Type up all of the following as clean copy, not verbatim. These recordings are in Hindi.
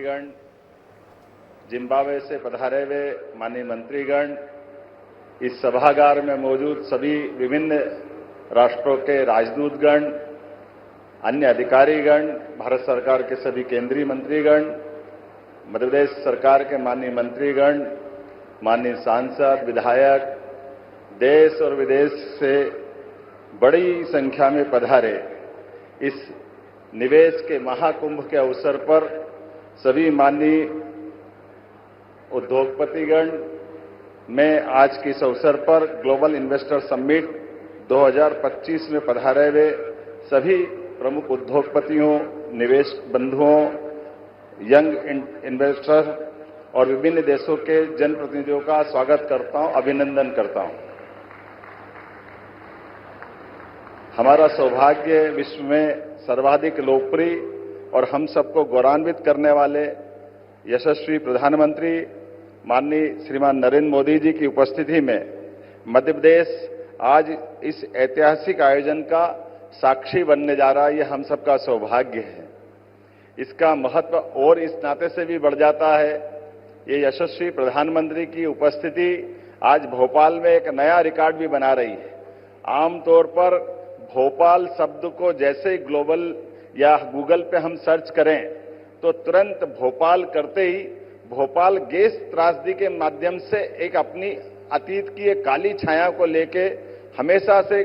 मंत्रीगण, जिम्बाब्वे से पधारे हुए माननीय मंत्रीगण, इस सभागार में मौजूद सभी विभिन्न राष्ट्रों के राजदूतगण, अन्य अधिकारीगण, भारत सरकार के सभी केंद्रीय मंत्रीगण, मध्य प्रदेश सरकार के माननीय मंत्रीगण, माननीय सांसद, विधायक, देश और विदेश से बड़ी संख्या में पधारे इस निवेश के महाकुंभ के अवसर पर सभी माननीय उद्योगपतिगण, मैं आज के इस अवसर पर ग्लोबल इन्वेस्टर समिट 2025 में पधारे हुए सभी प्रमुख उद्योगपतियों, निवेश बंधुओं, यंग इन्वेस्टर और विभिन्न देशों के जनप्रतिनिधियों का स्वागत करता हूं, अभिनंदन करता हूं। हमारा सौभाग्य विश्व में सर्वाधिक लोकप्रिय और हम सबको गौरवान्वित करने वाले यशस्वी प्रधानमंत्री माननीय श्रीमान नरेंद्र मोदी जी की उपस्थिति में मध्य प्रदेश आज इस ऐतिहासिक आयोजन का साक्षी बनने जा रहा है। यह हम सबका सौभाग्य है। इसका महत्व और इस नाते से भी बढ़ जाता है, ये यशस्वी प्रधानमंत्री की उपस्थिति आज भोपाल में एक नया रिकॉर्ड भी बना रही है। आमतौर पर भोपाल शब्द को जैसे ग्लोबल या गूगल पे हम सर्च करें तो तुरंत भोपाल करते ही भोपाल गैस त्रासदी के माध्यम से एक अपनी अतीत की एक काली छाया को लेके हमेशा से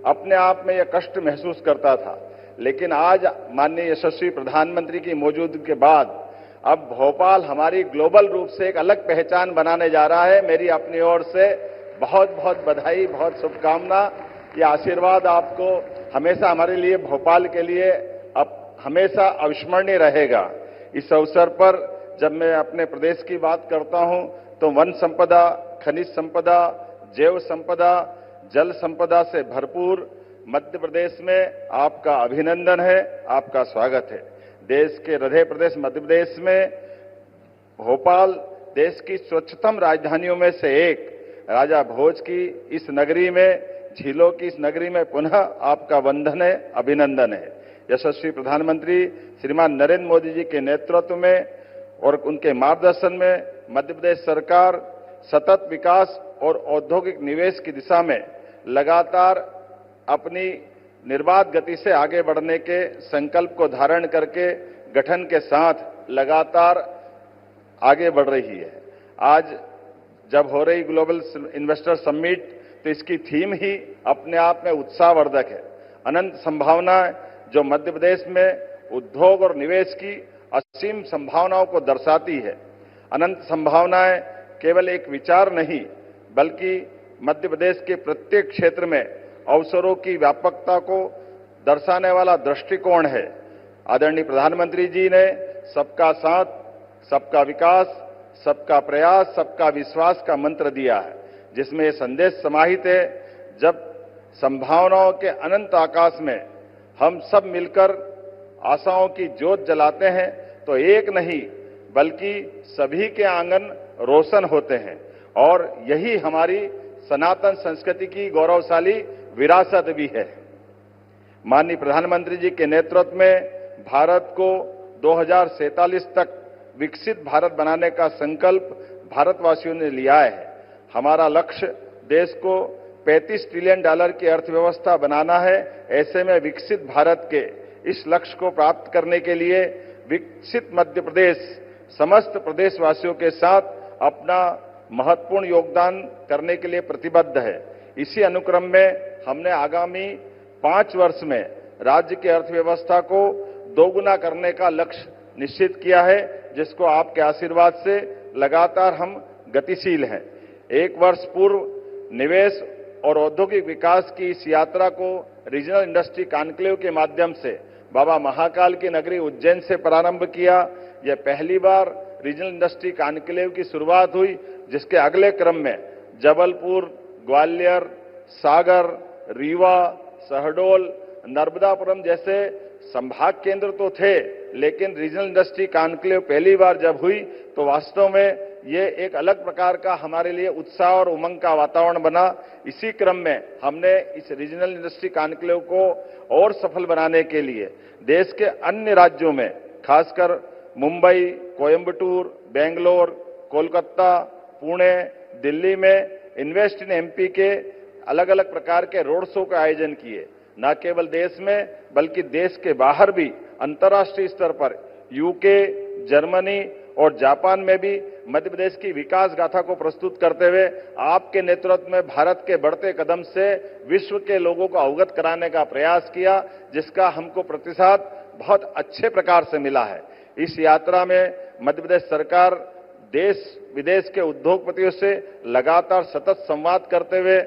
अपने आप में यह कष्ट महसूस करता था। लेकिन आज माननीय यशस्वी प्रधानमंत्री की मौजूदगी के बाद अब भोपाल हमारी ग्लोबल रूप से एक अलग पहचान बनाने जा रहा है। मेरी अपनी ओर से बहुत बहुत बधाई, बहुत शुभकामना। यह आशीर्वाद आपको हमेशा हमारे लिए, भोपाल के लिए अब हमेशा अविस्मरणीय रहेगा। इस अवसर पर जब मैं अपने प्रदेश की बात करता हूं तो वन संपदा, खनिज संपदा, जैव संपदा, जल संपदा से भरपूर मध्य प्रदेश में आपका अभिनंदन है, आपका स्वागत है। देश के हृदय प्रदेश मध्य प्रदेश में भोपाल देश की स्वच्छतम राजधानियों में से एक, राजा भोज की इस नगरी में, झीलों की इस नगरी में पुनः आपका वंदन है, अभिनंदन है। यशस्वी प्रधानमंत्री श्रीमान नरेंद्र मोदी जी के नेतृत्व में और उनके मार्गदर्शन में मध्य प्रदेश सरकार सतत विकास और औद्योगिक निवेश की दिशा में लगातार अपनी निर्बाध गति से आगे बढ़ने के संकल्प को धारण करके गठन के साथ लगातार आगे बढ़ रही है। आज जब हो रही ग्लोबल इन्वेस्टर समिट तो इसकी थीम ही अपने आप में उत्साहवर्धक है। अनंत संभावनाएं जो मध्य प्रदेश में उद्योग और निवेश की असीम संभावनाओं को दर्शाती है। अनंत संभावनाएं केवल एक विचार नहीं बल्कि मध्य प्रदेश के प्रत्येक क्षेत्र में अवसरों की व्यापकता को दर्शाने वाला दृष्टिकोण है। आदरणीय प्रधानमंत्री जी ने सबका साथ, सबका विकास, सबका प्रयास, सबका विश्वास का मंत्र दिया है, जिसमें यह संदेश समाहित है, जब संभावनाओं के अनंत आकाश में हम सब मिलकर आशाओं की ज्योत जलाते हैं तो एक नहीं बल्कि सभी के आंगन रोशन होते हैं। और यही हमारी सनातन संस्कृति की गौरवशाली विरासत भी है। माननीय प्रधानमंत्री जी के नेतृत्व में भारत को 2047 तक विकसित भारत बनाने का संकल्प भारतवासियों ने लिया है। हमारा लक्ष्य देश को $35 ट्रिलियन की अर्थव्यवस्था बनाना है। ऐसे में विकसित भारत के इस लक्ष्य को प्राप्त करने के लिए विकसित मध्य प्रदेश समस्त प्रदेशवासियों के साथ अपना महत्वपूर्ण योगदान करने के लिए प्रतिबद्ध है। इसी अनुक्रम में हमने आगामी 5 वर्ष में राज्य की अर्थव्यवस्था को दोगुना करने का लक्ष्य निश्चित किया है, जिसको आपके आशीर्वाद से लगातार हम गतिशील हैं। 1 वर्ष पूर्व निवेश और औद्योगिक विकास की इस यात्रा को रीजनल इंडस्ट्री कॉन्क्लेव के माध्यम से बाबा महाकाल की नगरी उज्जैन से प्रारंभ किया। यह पहली बार रीजनल इंडस्ट्री कॉन्क्लेव की शुरुआत हुई, जिसके अगले क्रम में जबलपुर, ग्वालियर, सागर, रीवा, शहडोल, नर्मदापुरम जैसे संभाग केंद्र तो थे, लेकिन रीजनल इंडस्ट्री कॉन्क्लेव पहली बार जब हुई तो वास्तव में ये एक अलग प्रकार का हमारे लिए उत्साह और उमंग का वातावरण बना। इसी क्रम में हमने इस रीजनल इंडस्ट्री कॉन्क्लेव को और सफल बनाने के लिए देश के अन्य राज्यों में, खासकर मुंबई, कोयंबटूर, बेंगलोर, कोलकाता, पुणे, दिल्ली में इन्वेस्ट इन एमपी के अलग अलग प्रकार के रोड शो का आयोजन किए। न केवल देश में बल्कि देश के बाहर भी अंतर्राष्ट्रीय स्तर पर यूके, जर्मनी और जापान में भी मध्य प्रदेश की विकास गाथा को प्रस्तुत करते हुए आपके नेतृत्व में भारत के बढ़ते कदम से विश्व के लोगों को अवगत कराने का प्रयास किया, जिसका हमको प्रतिसाद बहुत अच्छे प्रकार से मिला है। इस यात्रा में मध्य प्रदेश सरकार देश विदेश के उद्योगपतियों से लगातार सतत संवाद करते हुए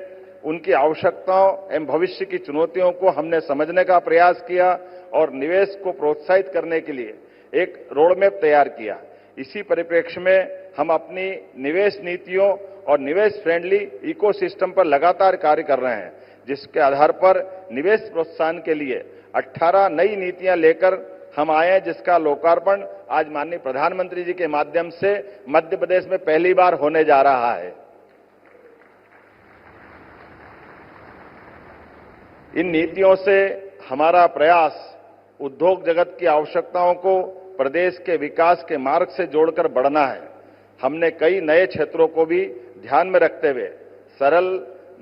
उनकी आवश्यकताओं एवं भविष्य की चुनौतियों को हमने समझने का प्रयास किया और निवेश को प्रोत्साहित करने के लिए एक रोडमैप तैयार किया। इसी परिप्रेक्ष्य में हम अपनी निवेश नीतियों और निवेश फ्रेंडली इकोसिस्टम पर लगातार कार्य कर रहे हैं, जिसके आधार पर निवेश प्रोत्साहन के लिए 18 नई नीतियां लेकर हम आए हैं, जिसका लोकार्पण आज माननीय प्रधानमंत्री जी के माध्यम से मध्य प्रदेश में पहली बार होने जा रहा है। इन नीतियों से हमारा प्रयास उद्योग जगत की आवश्यकताओं को प्रदेश के विकास के मार्ग से जोड़कर बढ़ना है। हमने कई नए क्षेत्रों को भी ध्यान में रखते हुए सरल,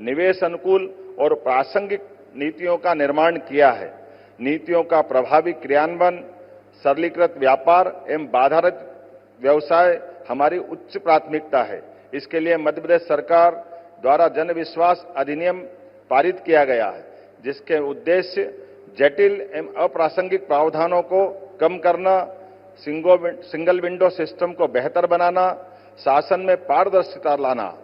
निवेश अनुकूल और प्रासंगिक नीतियों का निर्माण किया है। नीतियों का प्रभावी क्रियान्वयन, सरलीकृत व्यापार एवं बाधारहित व्यवसाय हमारी उच्च प्राथमिकता है। इसके लिए मध्य प्रदेश सरकार द्वारा जन विश्वास अधिनियम पारित किया गया है, जिसके उद्देश्य जटिल एवं अप्रासंगिक प्रावधानों को कम करना, सिंगल विंडो सिस्टम को बेहतर बनाना, शासन में पारदर्शिता लाना।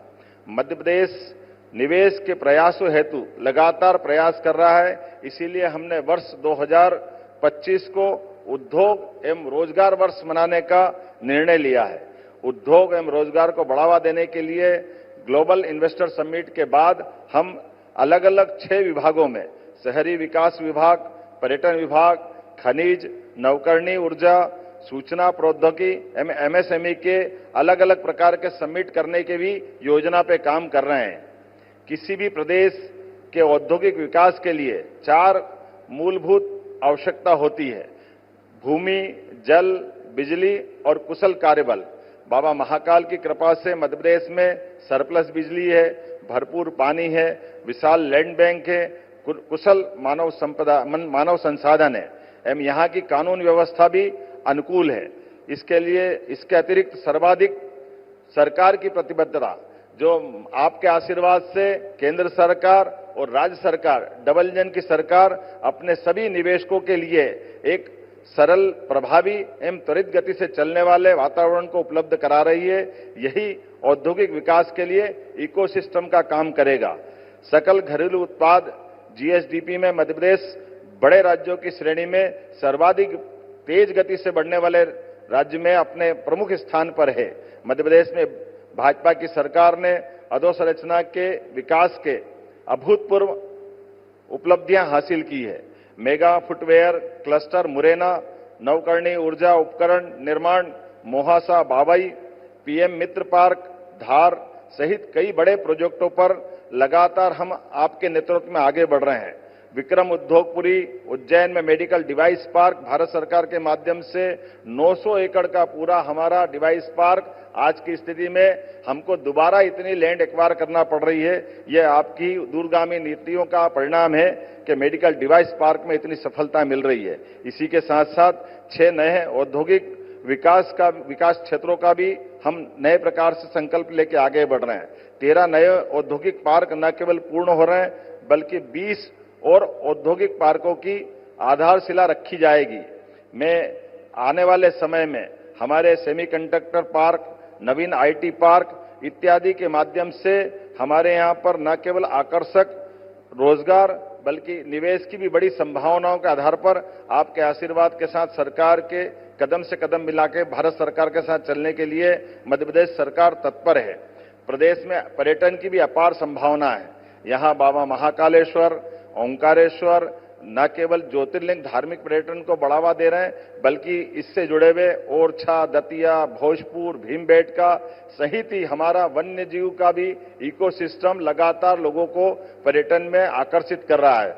मध्य प्रदेश निवेश के प्रयासों हेतु लगातार प्रयास कर रहा है। इसीलिए हमने वर्ष 2025 को उद्योग एवं रोजगार वर्ष मनाने का निर्णय लिया है। उद्योग एवं रोजगार को बढ़ावा देने के लिए ग्लोबल इन्वेस्टर समिट के बाद हम अलग अलग 6 विभागों में शहरी विकास विभाग, पर्यटन विभाग, खनिज, नवकरणीय ऊर्जा, सूचना प्रौद्योगिकी एवं एमएसएमई के अलग अलग प्रकार के समिट करने के भी योजना पे काम कर रहे हैं। किसी भी प्रदेश के औद्योगिक विकास के लिए 4 मूलभूत आवश्यकता होती है: भूमि, जल, बिजली और कुशल कार्यबल। बाबा महाकाल की कृपा से मध्य प्रदेश में सरप्लस बिजली है, भरपूर पानी है, विशाल लैंड बैंक है, कुशल मानव संसाधन है एवं यहाँ की कानून व्यवस्था भी अनुकूल है। इसके अतिरिक्त सर्वाधिक सरकार की प्रतिबद्धता, जो आपके आशीर्वाद से केंद्र सरकार और राज्य सरकार, डबल इंजन की सरकार अपने सभी निवेशकों के लिए एक सरल, प्रभावी एवं त्वरित गति से चलने वाले वातावरण को उपलब्ध करा रही है। यही औद्योगिक विकास के लिए इकोसिस्टम का काम करेगा। सकल घरेलू उत्पाद जीएसडीपी में मध्य प्रदेश बड़े राज्यों की श्रेणी में सर्वाधिक तेज गति से बढ़ने वाले राज्य में अपने प्रमुख स्थान पर है। मध्य प्रदेश में भाजपा की सरकार ने अधोसंरचना के विकास के अभूतपूर्व उपलब्धियां हासिल की है। मेगा फुटवेयर क्लस्टर मुरैना, नवकरणीय ऊर्जा उपकरण निर्माण मोहासा बावई, पीएम मित्र पार्क धार सहित कई बड़े प्रोजेक्टों पर लगातार हम आपके नेतृत्व में आगे बढ़ रहे हैं। विक्रम उद्योगपुरी उज्जैन में मेडिकल डिवाइस पार्क भारत सरकार के माध्यम से 900 एकड़ का पूरा हमारा डिवाइस पार्क, आज की स्थिति में हमको दोबारा इतनी लैंड एक्वायर करना पड़ रही है। यह आपकी दूरगामी नीतियों का परिणाम है कि मेडिकल डिवाइस पार्क में इतनी सफलता मिल रही है। इसी के साथ साथ 6 नए औद्योगिक विकास क्षेत्रों का भी हम नए प्रकार से संकल्प लेके आगे बढ़ रहे हैं। 13 नए औद्योगिक पार्क न केवल पूर्ण हो रहे हैं, बल्कि 20 और औद्योगिक पार्कों की आधारशिला रखी जाएगी। मैं आने वाले समय में हमारे semiconductor park, Naveen IT park इत्यादि के माध्यम से हमारे यहाँ पर न केवल आकर्षक रोजगार बल्कि निवेश की भी बड़ी संभावनाओं के आधार पर आपके आशीर्वाद के साथ सरकार के कदम से कदम मिला के भारत सरकार के साथ चलने के लिए मध्य प्रदेश सरकार तत्पर है। प्रदेश में पर्यटन की भी अपार संभावना है। यहाँ बाबा महाकालेश्वर, ओंकारेश्वर न केवल ज्योतिर्लिंग धार्मिक पर्यटन को बढ़ावा दे रहे हैं, बल्कि इससे जुड़े हुए ओरछा, दतिया, भोजपुर, भीमबेटका सहित ही हमारा वन्य जीव का भी इकोसिस्टम लगातार लोगों को पर्यटन में आकर्षित कर रहा है।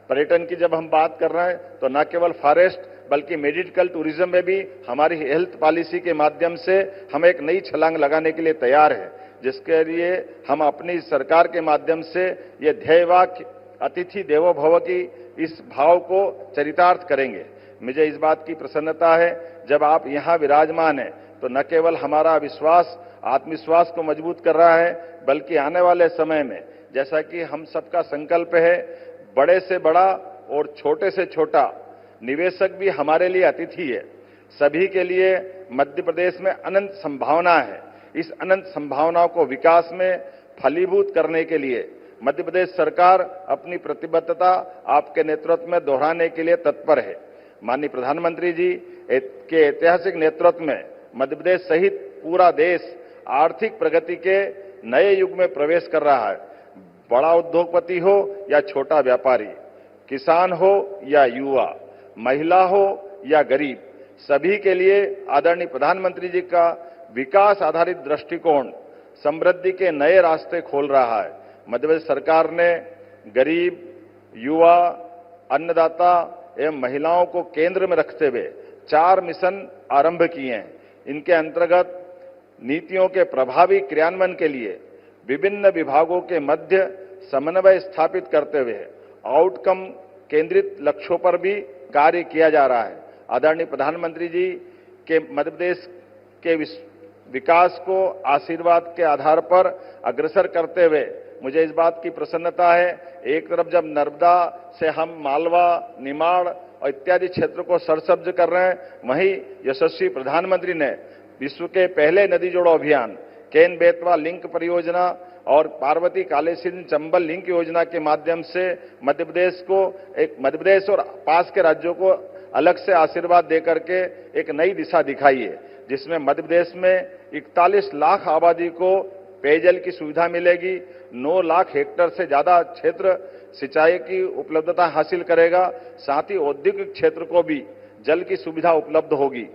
पर्यटन की जब हम बात कर रहे हैं तो न केवल फॉरेस्ट बल्कि मेडिकल टूरिज्म में भी हमारी हेल्थ पॉलिसी के माध्यम से हम एक नई छलांग लगाने के लिए तैयार है, जिसके लिए हम अपनी सरकार के माध्यम से ये ध्येय वाक्य अतिथि देवो भव की इस भाव को चरितार्थ करेंगे। मुझे इस बात की प्रसन्नता है, जब आप यहाँ विराजमान हैं तो न केवल हमारा विश्वास आत्मविश्वास को मजबूत कर रहा है, बल्कि आने वाले समय में जैसा कि हम सबका संकल्प है, बड़े से बड़ा और छोटे से छोटा निवेशक भी हमारे लिए अतिथि है। सभी के लिए मध्य प्रदेश में अनंत संभावना है। इस अनंत संभावनाओं को विकास में फलीभूत करने के लिए मध्य प्रदेश सरकार अपनी प्रतिबद्धता आपके नेतृत्व में दोहराने के लिए तत्पर है। माननीय प्रधानमंत्री जी के ऐतिहासिक नेतृत्व में मध्य प्रदेश सहित पूरा देश आर्थिक प्रगति के नए युग में प्रवेश कर रहा है। बड़ा उद्योगपति हो या छोटा व्यापारी, किसान हो या युवा, महिला हो या गरीब, सभी के लिए आदरणीय प्रधानमंत्री जी का विकास आधारित दृष्टिकोण समृद्धि के नए रास्ते खोल रहा है। मध्य प्रदेश सरकार ने गरीब, युवा, अन्नदाता एवं महिलाओं को केंद्र में रखते हुए 4 मिशन आरंभ किए हैं। इनके अंतर्गत नीतियों के प्रभावी क्रियान्वयन के लिए विभिन्न विभागों के मध्य समन्वय स्थापित करते हुए आउटकम केंद्रित लक्ष्यों पर भी कार्य किया जा रहा है। आदरणीय प्रधानमंत्री जी के मध्य प्रदेश के विकास को आशीर्वाद के आधार पर अग्रसर करते हुए मुझे इस बात की प्रसन्नता है, एक तरफ जब नर्मदा से हम मालवा, निमाड़ और इत्यादि क्षेत्र को सरसब्ज कर रहे हैं, वहीं यशस्वी प्रधानमंत्री ने विश्व के पहले नदी जोड़ो अभियान केन बेतवा लिंक परियोजना और पार्वती कालेसिन चंबल लिंक योजना के माध्यम से मध्य प्रदेश और पास के राज्यों को अलग से आशीर्वाद देकर के एक नई दिशा दिखाई है, जिसमें मध्य प्रदेश में 41 लाख आबादी को पेयजल की सुविधा मिलेगी, 9 लाख हेक्टेयर से ज्यादा क्षेत्र सिंचाई की उपलब्धता हासिल करेगा, साथ ही औद्योगिक क्षेत्र को भी जल की सुविधा उपलब्ध होगी।